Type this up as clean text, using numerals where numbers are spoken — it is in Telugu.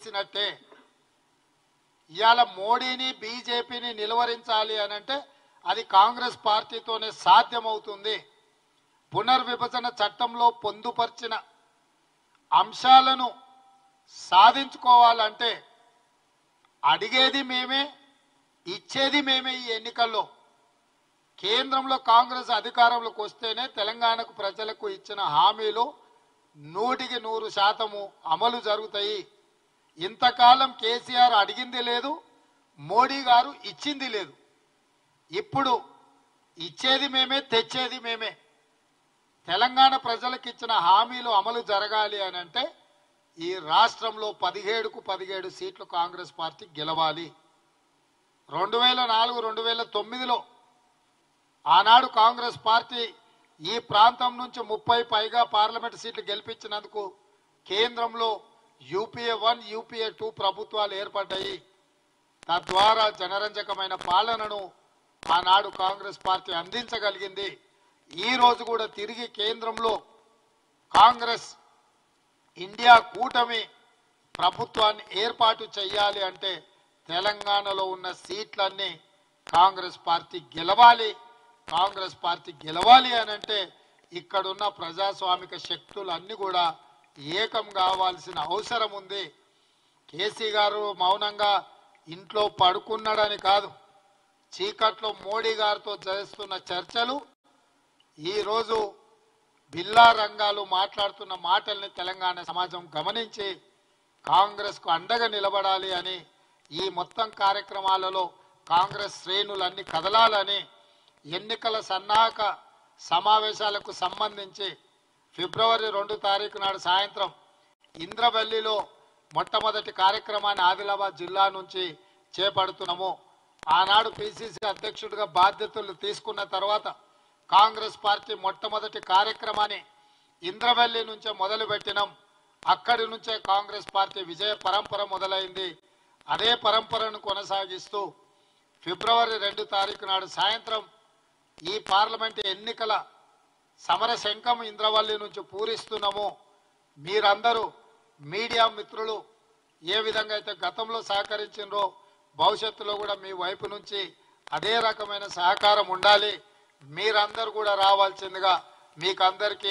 చేసినట్టే. ఇవాళ మోడీని బీజేపీని నిలువరించాలి అనంటే అది కాంగ్రెస్ పార్టీతోనే సాధ్యమవుతుంది. పునర్విభజన చట్టంలో పొందుపరిచిన అంశాలను సాధించుకోవాలంటే అడిగేది మేమే, ఇచ్చేది మేమే. ఈ ఎన్నికల్లో కేంద్రంలో కాంగ్రెస్ అధికారంలోకి వస్తేనే తెలంగాణకు ప్రజలకు ఇచ్చిన హామీలు 100% అమలు జరుగుతాయి. ఇంతకాలం కేసీఆర్ అడిగింది లేదు, మోడీ గారు ఇచ్చింది లేదు. ఇప్పుడు ఇచ్చేది మేమే, తెచ్చేది మేమే. తెలంగాణ ప్రజలకు ఇచ్చిన హామీలు అమలు జరగాలి అని అంటే ఈ రాష్ట్రంలో 17కు 17 సీట్లు కాంగ్రెస్ పార్టీ గెలవాలి. 2004, 2009లో ఆనాడు కాంగ్రెస్ పార్టీ ఈ ప్రాంతం నుంచి 30 పైగా పార్లమెంట్ సీట్లు గెలిపించినందుకు కేంద్రంలో యూపీఏ 1, యూపీఏ 2 ప్రభుత్వాలు ఏర్పడ్డాయి. తద్వారా జనరంజకమైన పాలనను ఆనాడు కాంగ్రెస్ పార్టీ అందించగలిగింది. ఈ రోజు కూడా తిరిగి కేంద్రంలో కాంగ్రెస్ ఇండియా కూటమి ప్రభుత్వాన్ని ఏర్పాటు చేయాలి అంటే తెలంగాణలో ఉన్న సీట్లన్నీ కాంగ్రెస్ పార్టీ గెలవాలి. కాంగ్రెస్ పార్టీ గెలవాలి అని అంటే ఇక్కడున్న ప్రజాస్వామిక శక్తులన్నీ కూడా ఏకం కావాల్సిన అవసరం ఉంది. కేసీ గారు మౌనంగా ఇంట్లో పడుకున్నాడని కాదు, చీకట్లో మోడీ గారితో చేస్తున్న చర్చలు ఈరోజు బిల్లా రంగాలు మాట్లాడుతున్న మాటల్ని తెలంగాణ సమాజం గమనించి కాంగ్రెస్కు అండగా నిలబడాలి అని ఈ మొత్తం కార్యక్రమాలలో కాంగ్రెస్ శ్రేణులన్నీ కదలాలని ఎన్నికల సన్నాహక సమావేశాలకు సంబంధించి ఫిబ్రవరి 2 తారీఖు నాడు సాయంత్రం ఇంద్రవెల్లిలో మొట్టమొదటి కార్యక్రమాన్ని ఆదిలాబాద్ జిల్లా నుంచి చేపడుతున్నాము. ఆనాడు పిసిసి అధ్యక్షుడిగా బాధ్యతలు తీసుకున్న తర్వాత కాంగ్రెస్ పార్టీ మొట్టమొదటి కార్యక్రమాన్ని ఇంద్రవెల్లి నుంచే మొదలుపెట్టినాం. అక్కడి నుంచే కాంగ్రెస్ పార్టీ విజయ పరంపర మొదలైంది. అదే పరంపరను కొనసాగిస్తూ ఫిబ్రవరి 2 తారీఖు నాడు సాయంత్రం ఈ పార్లమెంట్ ఎన్నికల సమర శంఖం ఇంద్రవల్లి నుంచి పూరిస్తున్నాము. మీరందరూ మీడియా మిత్రులు ఏ విధంగా అయితే గతంలో సహకరించినరో భవిష్యత్తులో కూడా మీ వైపు నుంచి అదే రకమైన సహకారం ఉండాలి. మీరందరూ కూడా రావాల్సిందిగా మీకందరికీ